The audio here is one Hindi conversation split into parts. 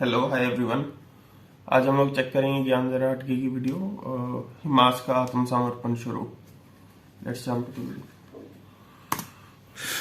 Hello hi everyone. आज हम लोग चेक करेंगे ज्ञान जरा हटके की वीडियो हिमास का आत्मसमर्पण शुरू। Let's jump to video.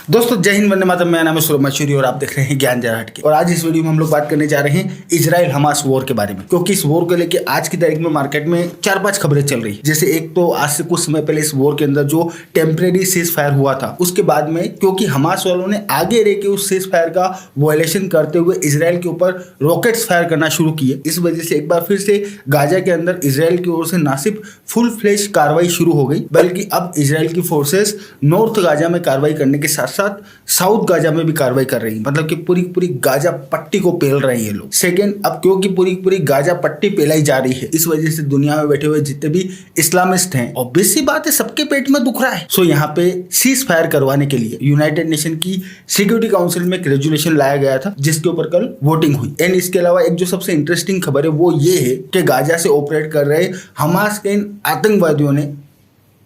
दोस्तों जय हिंद, वंदे मातरम। मेरा नाम है सौरभ मशहूरी और आप देख रहे हैं ज्ञान जरा हटके। और आज इस वीडियो में हम लोग बात करने जा रहे हैं इजराइल हमास वॉर के बारे में, क्योंकि इस वॉर को लेके आज की तारीख में मार्केट में 4-5 खबरें चल रही है। जैसे एक तो आज से कुछ समय पहले इस वॉर के अंदर जो टेम्परेरी सीज फायर हुआ था, उसके बाद में क्योंकि हमास वालों ने आगे रह के उस सीज फायर का वायलेशन करते हुए इजराइल के ऊपर रॉकेट्स फायर करना शुरू किए। इस वजह से एक बार फिर से गाजा के अंदर इजराइल की ओर से ना सिर्फ फुल फ्लेश कार्रवाई शुरू हो गई, बल्कि अब इजराइल की फोर्सेस नॉर्थ गाजा में कार्रवाई करने के साथ साथ साउथ गाजा में भी कार्रवाई कर रही है। मतलब कि पूरी पूरी गाजा पट्टी को पेल रही है लोग। सेकेंड, अब क्योंकि पूरी पूरी गाजा पट्टी पेलाई जा रही है, इस वजह से दुनिया में बैठे हुए जितने भी इस्लामिस्ट हैं, ऑब्वियस सी बात है सबके पेट में दुख रहा है। सो यहाँ पे सीज फायर करवाने के लिए यूनाइटेड नेशन की सिक्योरिटी काउंसिल में एक रेजोल्यूशन लाया गया था, जिसके ऊपर कल वोटिंग हुई। एंड इसके अलावा एक जो सबसे इंटरेस्टिंग खबर है वो ये है कि गाजा से ऑपरेट कर रहे हमास के इन आतंकवादियों ने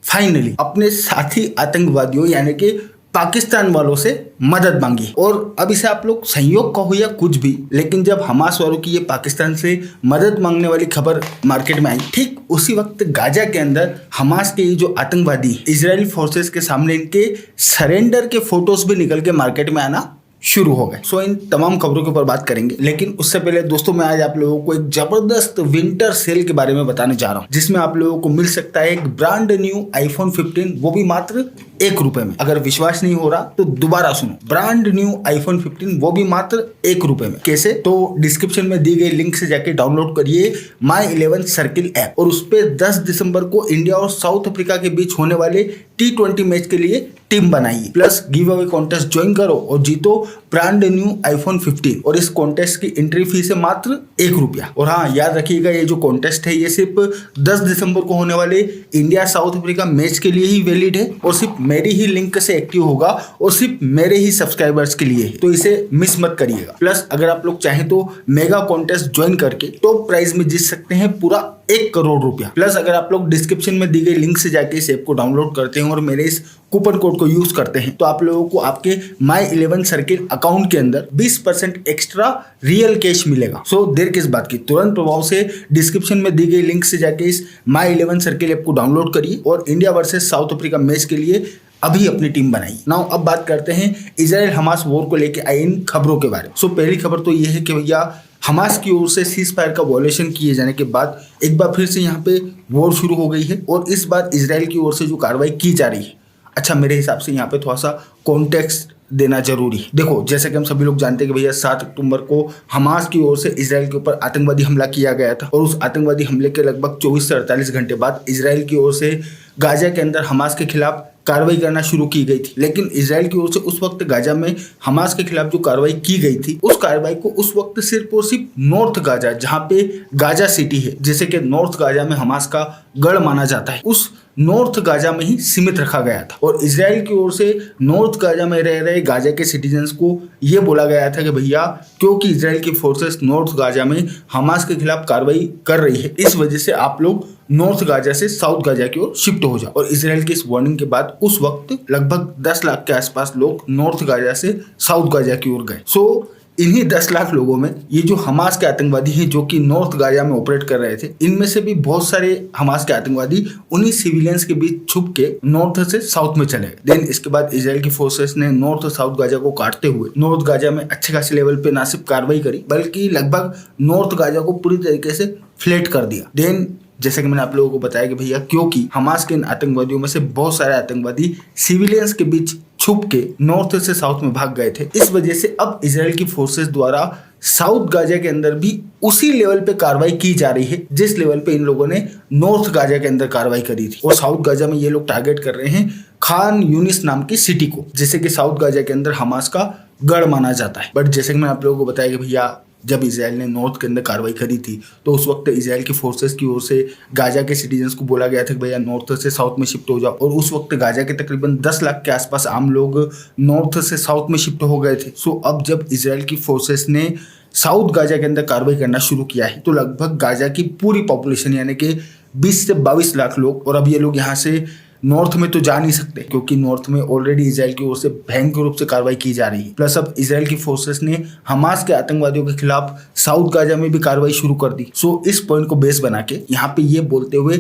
फाइनली अपने साथी आतंकवादियों यानी कि पाकिस्तान वालों से मदद मांगी। और अब इसे आप लोग संयोग कहो या कुछ भी, लेकिन जब हमास वालों की ये पाकिस्तान से मदद मांगने वाली खबर मार्केट में आई, ठीक उसी वक्त गाजा के अंदर हमास के ये जो आतंकवादी इजरायली फोर्सेस के सामने इनके सरेंडर के फोटोज भी निकल के मार्केट में आना शुरू हो गए। सो इन तमाम खबरों के ऊपर बात करेंगे, लेकिन उससे पहले दोस्तों मैं आज आप लोगों को एक जबरदस्त विंटर सेल के बारे में बताने जा रहा हूं, जिसमें आप लोगों को मिल सकता है एक ब्रांड न्यू आईफोन 15, वो भी मात्र ₹1 में। अगर विश्वास नहीं हो रहा तो दोबारा सुनो, ब्रांड न्यू आईफोन 15 वो भी मात्र ₹1 में। कैसे? तो डिस्क्रिप्शन में दी गई लिंक से जाके डाउनलोड करिए My11 सर्किल ऐप, और उस पर 10 दिसंबर को इंडिया और साउथ अफ्रीका के बीच होने वाले T20 मैच के लिए टीम बनाइए, plus give away contest join करो और जीतो ब्रांड न्यू आईफोन 15। और इस कॉन्टेस्ट की एंट्री फीस है मात्र ₹1। और हाँ, याद रखिएगा ये जो कॉन्टेस्ट है ये सिर्फ 10 दिसंबर को होने वाले इंडिया साउथ अफ्रीका मैच के लिए ही वैलिड है, और सिर्फ मेरी ही लिंक से एक्टिव होगा और सिर्फ मेरे ही सब्सक्राइबर्स के लिए है, तो इसे मिस मत करिएगा। प्लस अगर आप लोग चाहें तो मेगा कॉन्टेस्ट ज्वाइन करके टॉप प्राइज में जीत सकते हैं पूरा ₹1 करोड़। प्लस अगर आप लोग डिस्क्रिप्शन में दी गई लिंक से जाके इस ऐप को डाउनलोड करते हैं और मेरे इस कूपन कोड को यूज करते हैं, तो आप लोगों को आपके My11 सर्किल अकाउंट के अंदर 20% एक्स्ट्रा रियल कैश मिलेगा। सो देर किस बात की, तुरंत प्रभाव से डिस्क्रिप्शन में दी गई लिंक से जाके इस My11 सर्किल ऐप को डाउनलोड करिए और India versus south Africa match के लिए अभी अपनी टीम बनाई। नाउ अब बात करते हैं इजराइल हमास वॉर को लेके आई इन खबरों के बारे में। सो पहली खबर तो यह है कि भैया हमास की ओर से सीज फायर का वॉयलेशन किए जाने के बाद एक बार फिर से यहाँ पे वॉर शुरू हो गई है, और इस बार इजराइल की ओर से जो कार्रवाई की जा रही है, अच्छा मेरे हिसाब से यहाँ पे थोड़ा सा कॉन्टेक्स्ट देना जरूरी है। देखो, जैसे कि हम सभी लोग जानते हैं कि भैया 7 अक्टूबर को हमास की ओर से इजराइल के ऊपर आतंकवादी हमला किया गया था, और उस आतंकवादी हमले के लगभग 24 से 48 घंटे बाद इजराइल की ओर से गाजा के अंदर हमास के खिलाफ कार्रवाई करना शुरू की गई थी। लेकिन इजराइल की ओर से उस वक्त गाजा में हमास के खिलाफ जो कार्रवाई की गई थी, उस कार्रवाई को उस वक्त सिर्फ और सिर्फ नॉर्थ गाजा, जहां पे गाजा सिटी है, जैसे कि नॉर्थ गाजा में हमास का गढ़ माना जाता है, उस नॉर्थ गाजा में ही सीमित रखा गया था। और इजराइल की ओर से नॉर्थ गाजा में रह रहे गाजा के सिटीजन्स को यह बोला गया था कि भैया क्योंकि इजराइल की फोर्सेस नॉर्थ गाजा में हमास के खिलाफ कार्रवाई कर रही है, इस वजह से आप लोग नॉर्थ गाजा से साउथ गाजा की ओर शिफ्ट हो जाओ। और इजराइल की इस वार्निंग के बाद उस वक्त लगभग 10 लाख के आसपास लोग नॉर्थ गाजा से साउथ गाजा की ओर गए। सो इन्हीं 10 लाख लोगों में ये जो हमास के आतंकवादी हैं जो कि नॉर्थ गाजा में ऑपरेट कर रहे थे, इनमें से भी बहुत सारे हमास के आतंकवादी उन्हीं सिविलियंस के बीच छुप के नॉर्थ से साउथ में चले गए। देन इसके बाद इजराइल की फोर्सेस ने नॉर्थ और साउथ गाजा को काटते हुए नॉर्थ गाजा में अच्छे खासे लेवल पे ना सिर्फ कार्रवाई करी, बल्कि लगभग नॉर्थ गाजा को पूरी तरीके से फ्लैट कर दिया। देन जैसे कि मैंने आप लोगों को बताया कि भैया क्योंकि हमास के इन आतंकवादियों में से बहुत सारे आतंकवादी सिविलियंस के बीच छुप के नॉर्थ से साउथ में भाग गए थे, इस वजह से अब इजराइल की फोर्सेस द्वारा साउथ गाजा के अंदर भी उसी लेवल पे कार्रवाई की जा रही है जिस लेवल पे इन लोगों ने नॉर्थ गाजा के अंदर कार्रवाई करी थी। और साउथ गाजा में ये लोग टारगेट कर रहे हैं खान यूनिस नाम की सिटी को, जैसे कि साउथ गाजा के अंदर हमास का गढ़ माना जाता है। बट जैसे कि मैं आप लोगों को बताया कि भैया जब इजराइल ने नॉर्थ के अंदर कार्रवाई करी थी, तो उस वक्त इजराइल की फोर्सेस की ओर से गाजा के सिटीजन्स को बोला गया था कि भैया नॉर्थ से साउथ में शिफ्ट हो जाओ, और उस वक्त गाजा के तकरीबन 10 लाख के आसपास आम लोग नॉर्थ से साउथ में शिफ्ट हो गए थे। सो अब जब इजराइल की फोर्सेस ने साउथ गाजा के अंदर कार्रवाई करना शुरू किया है, तो लगभग गाजा की पूरी पॉपुलेशन यानी कि 20 से 22 लाख लोग, और अब ये लोग यहाँ से नॉर्थ में तो जा नहीं सकते, क्योंकि नॉर्थ में ऑलरेडी इजराइल की ओर से भयंकर रूप से कार्रवाई की जा रही है। प्लस अब इजराइल की फोर्सेस ने हमास के आतंकवादियों के खिलाफ साउथ गाजा में भी कार्रवाई शुरू कर दी। सो इस पॉइंट को बेस बना के यहाँ पे ये बोलते हुए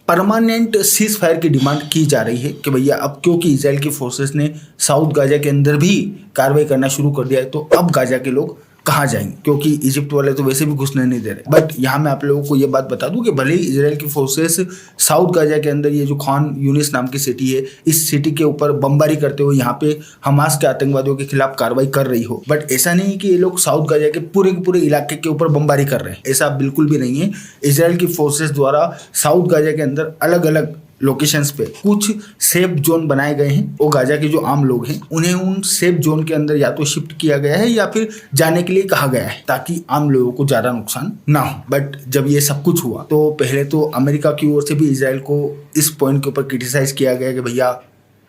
परमानेंट सीज फायर की डिमांड की जा रही है कि भैया अब क्योंकि इजराइल की फोर्सेस ने साउथ गाजा के अंदर भी कार्रवाई करना शुरू कर दिया है, तो अब गाजा के लोग कहाँ जाएंगे, क्योंकि इजिप्ट वाले तो वैसे भी घुसने नहीं दे रहे। बट यहाँ मैं आप लोगों को ये बात बता दूं कि भले ही इजराइल की फोर्सेस साउथ गाजा के अंदर ये जो खान यूनिस नाम की सिटी है, इस सिटी के ऊपर बमबारी करते हुए यहाँ पे हमास के आतंकवादियों के खिलाफ कार्रवाई कर रही हो, बट ऐसा नहीं कि ये लोग साउथ गाजा के पूरे इलाके के ऊपर बमबारी कर रहे हैं, ऐसा बिल्कुल भी नहीं है। इजराइल की फोर्सेस द्वारा साउथ गाजा के अंदर अलग अलग लोकेशंस पे कुछ सेफ जोन बनाए गए हैं, और गाजा के जो आम लोग हैं उन्हें उन सेफ जोन के अंदर या तो शिफ्ट किया गया है या फिर जाने के लिए कहा गया है, ताकि आम लोगों को ज्यादा नुकसान ना हो। बट जब ये सब कुछ हुआ तो पहले तो अमेरिका की ओर से भी इजराइल को इस पॉइंट के ऊपर क्रिटिसाइज किया गया कि भैया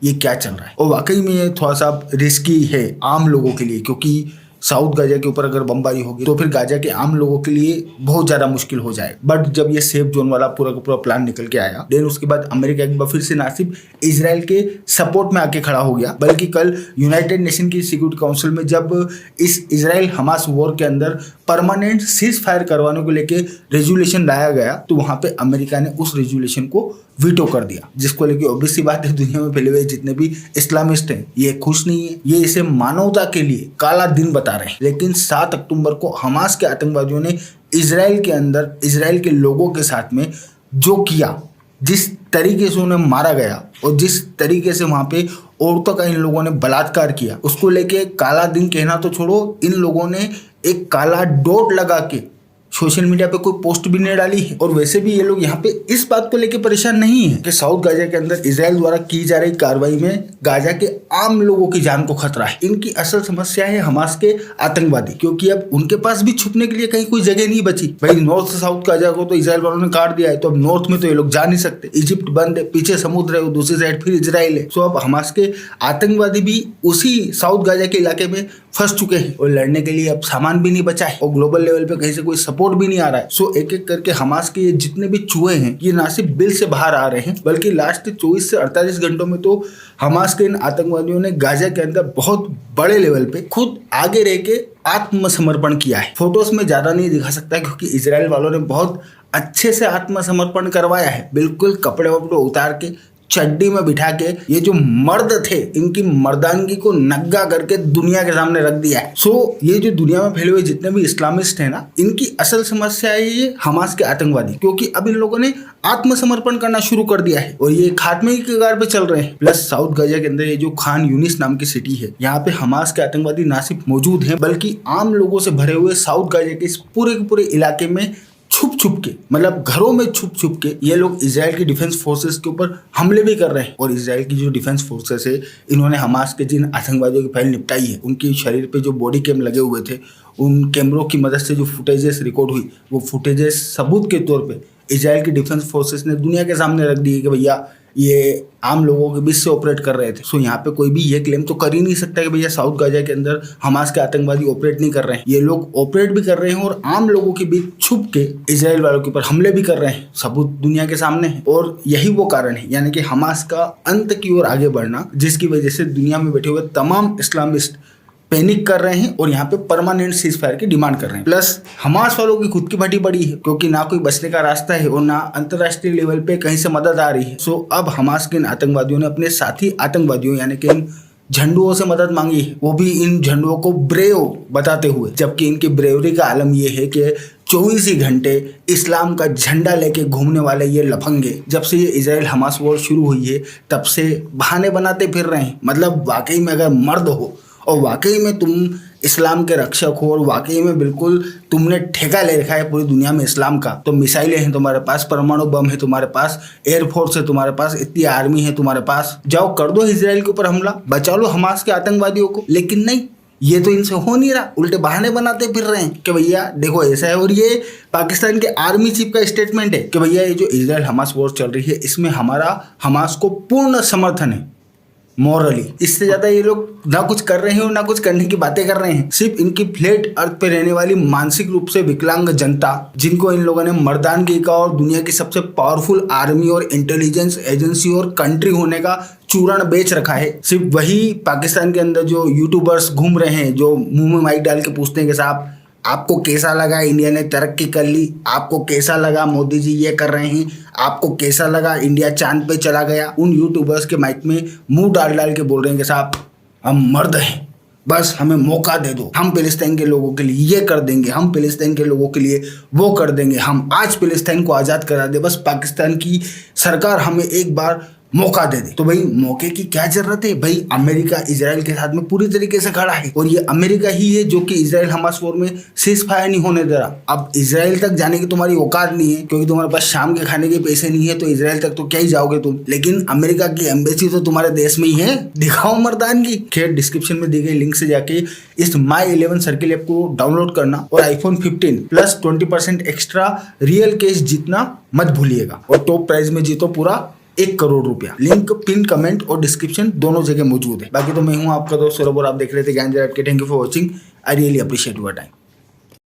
ये क्या चल रहा है, और वाकई में ये थोड़ा सा रिस्की है आम लोगों के लिए, क्योंकि साउथ गाजा के ऊपर अगर बमबारी होगी तो फिर गाजा के आम लोगों के लिए बहुत ज्यादा मुश्किल हो जाए। बट जब ये सेफ जोन वाला पूरा का पूरा प्लान निकल के आया, देन उसके बाद अमेरिका एक बार फिर से ना सिर्फ इजराइल के सपोर्ट में आके खड़ा हो गया, बल्कि कल यूनाइटेड नेशन की सिक्योरिटी काउंसिल में जब इस इजराइल हमास वॉर के अंदर परमानेंट सीज फायर करवाने को लेके रेजोल्यूशन लाया गया, तो वहां पे अमेरिका ने उस रेजोल्यूशन को वीटो कर दिया, जिसको लेके ऑब्वियस सी बात है दुनिया में फैले हुए जितने भी इस्लामिस्ट हैं ये खुश नहीं है, ये इसे मानवता के लिए काला दिन बता रहे हैं। लेकिन 7 अक्टूबर को हमास के आतंकवादियों ने इजराइल के अंदर इजराइल के लोगों के साथ में जो किया, जिस तरीके से उन्हें मारा गया और जिस तरीके से वहां पे औरतों का इन लोगों ने बलात्कार किया, उसको लेके काला दिन कहना तो छोड़ो, इन लोगों ने एक काला डॉट लगा के सोशल मीडिया पे कोई पोस्ट भी नहीं डाली है। और वैसे भी ये लोग यहाँ पे इस बात को लेके परेशान नहीं है कि साउथ गाजा के अंदर इजराइल द्वारा की जा रही कार्रवाई में गाजा के आम लोगों की जान को खतरा है। इनकी असल समस्या है हमास के आतंकवादी, क्योंकि अब उनके पास भी छुपने के लिए कहीं कोई जगह नहीं बची। भाई नॉर्थ साउथ गाजा को तो इजराइल वालों ने काट दिया है, तो अब नॉर्थ में तो ये लोग जा नहीं सकते, इजिप्ट बंद है, पीछे समुद्र है, दूसरी साइड फिर इजराइल है। सो अब हमास के आतंकवादी भी उसी साउथ गाजा के इलाके में फंस चुके हैं और लड़ने के लिए अब सामान भी नहीं बचा है और ग्लोबल लेवल पे कहीं से कोई सपोर्ट भी नहीं आ रहा है। सो एक एक करके हमास के ये जितने भी चूहे हैं ये ना सिर्फ बिल से बाहर आ रहे हैं, बल्कि लास्ट 24 से 48 घंटों में तो हमास के इन आतंकवादियों ने गाजा के अंदर बहुत बड़े लेवल पे खुद आगे रह के आत्मसमर्पण किया है। फोटोज में ज्यादा नहीं दिखा सकता क्योंकि इजराइल वालों ने बहुत अच्छे से आत्मसमर्पण करवाया है, बिल्कुल कपड़े वपड़े उतार के चड्डी में बिठा के ये जो मर्द थे इनकी मर्दानगी को नंगा करके दुनिया के सामने रख दिया है। सो ये जो दुनिया में फैले हुए जितने भी इस्लामिस्ट हैं ना, इनकी असल समस्या है ये हमास के आतंकवादी, क्योंकि अब इन लोगों ने आत्मसमर्पण करना शुरू कर दिया है और ये खात्मे की कगार पे चल रहे हैं। प्लस साउथ गाजा के अंदर ये जो खान यूनिस नाम की सिटी है, यहाँ पे हमास के आतंकवादी ना सिर्फ मौजूद हैं बल्कि आम लोगों से भरे हुए साउथ गाजा के इस पूरे इलाके में छुप छुप के, मतलब घरों में छुप छुप के ये लोग इजराइल की डिफेंस फोर्सेस के ऊपर हमले भी कर रहे हैं। और इजराइल की जो डिफेंस फोर्सेस है इन्होंने हमास के जिन आतंकवादियों की फाइल निपटाई है, उनके शरीर पे जो बॉडी कैम लगे हुए थे, उन कैमरों की मदद से जो फुटेजेस रिकॉर्ड हुई, वो फुटेजेस सबूत के तौर पे इजराइल की डिफेंस फोर्सेस ने दुनिया के सामने रख दी है कि भैया ये आम लोगों के बीच से ऑपरेट कर रहे थे। सो यहाँ पे कोई भी ये क्लेम तो कर ही नहीं सकता कि भैया साउथ गाजा के अंदर हमास के आतंकवादी ऑपरेट नहीं कर रहे हैं। ये लोग ऑपरेट भी कर रहे हैं और आम लोगों के बीच छुप के इजराइल वालों के ऊपर हमले भी कर रहे हैं, सबूत दुनिया के सामने है। और यही वो कारण है, यानी कि हमास का अंत की ओर आगे बढ़ना, जिसकी वजह से दुनिया में बैठे हुए तमाम इस्लामिस्ट पैनिक कर रहे हैं और यहाँ पे परमानेंट सीज फायर की डिमांड कर रहे हैं। प्लस हमास वालों की खुद की भट्टी बड़ी है, क्योंकि ना कोई बचने का रास्ता है और ना अंतरराष्ट्रीय लेवल पे कहीं से मदद आ रही है। सो अब हमास के इन आतंकवादियों ने अपने साथी आतंकवादियों यानी कि इन झंडुओं से मदद मांगी है, वो भी इन झंडुओं को ब्रेव बताते हुए, जबकि इनकी ब्रेवरी का आलम यह है कि 24 ही घंटे इस्लाम का झंडा लेके घूमने वाले ये लफंगे जब से ये इजराइल हमास वॉर शुरू हुई है तब से बहाने बनाते फिर रहे हैं। मतलब वाकई में अगर मर्द हो और वाकई में तुम इस्लाम के रक्षक हो और वाकई में बिल्कुल तुमने ठेका ले रखा है पूरी दुनिया में इस्लाम का, तो मिसाइलें हैं तुम्हारे पास, परमाणु बम है तुम्हारे पास, एयरफोर्स है तुम्हारे पास, इतनी आर्मी है तुम्हारे पास, जाओ कर दो इजराइल के ऊपर हमला, बचा लो हमास के आतंकवादियों को। लेकिन नहीं, ये तो इनसे हो नहीं रहा, उल्टे बहाने बनाते फिर रहे हैं कि भैया देखो ऐसा है। और ये पाकिस्तान के आर्मी चीफ का स्टेटमेंट है कि भैया ये जो इजराइल हमास वॉर चल रही है इसमें हमारा हमास को पूर्ण समर्थन है। मॉरली। इससे ज्यादा ये लोग ना कुछ कर रहे हैं और ना कुछ करने की बातें कर रहे हैं। सिर्फ इनकी फ्लैट अर्थ पे रहने वाली मानसिक रूप से विकलांग जनता, जिनको इन लोगों ने मर्दानगी का और दुनिया की सबसे पावरफुल आर्मी और इंटेलिजेंस एजेंसी और कंट्री होने का चूरण बेच रखा है, सिर्फ वही पाकिस्तान के अंदर जो यूट्यूबर्स घूम रहे हैं, जो मुंह में माइक डाल के पूछते हैं कि साहब आपको कैसा लगा इंडिया ने तरक्की कर ली, आपको कैसा लगा मोदी जी ये कर रहे हैं, आपको कैसा लगा इंडिया चांद पे चला गया। उन यूट्यूबर्स के माइक में मुंह डाल डाल के बोल रहे हैं कि साहब हम मर्द हैं, बस हमें मौका दे दो, हम फिलिस्तीन के लोगों के लिए ये कर देंगे, हम फिलिस्तीन के लोगों के लिए वो कर देंगे, हम आज फिलिस्तीन को आज़ाद करा दे, बस पाकिस्तान की सरकार हमें एक बार मौका दे दे। तो भाई मौके की क्या जरूरत है भाई, अमेरिका इजराइल के साथ में पूरी तरीके से खड़ा है और ये अमेरिका ही है जो कि इजराइल हमास वॉर में सीज फायर नहीं होने दे रहा। अब इजराइल तक जाने की तुम्हारी औकात नहीं है क्योंकि तुम्हारे पास शाम के खाने के पैसे नहीं है, तो इजराइल तक तो क्या ही जाओगे तुम, लेकिन अमेरिका की एम्बेसी तो तुम्हारे देश में ही है, दिखाओ मर्दानगी। खैर डिस्क्रिप्शन में दी गई लिंक से जाके इस माई 11 सर्किल ऐप को डाउनलोड करना और iPhone 15 plus 20% extra real cash जीतना मत भूलिएगा और टॉप प्राइज में जीतो पूरा 1 करोड़ रुपया। लिंक पिन कमेंट और डिस्क्रिप्शन दोनों जगह मौजूद है। बाकी तो मैं हूं आपका दोस्त सौरभ और आप देख रहे थे ज्ञान जराट के। Thank you for watching, I really appreciate your time.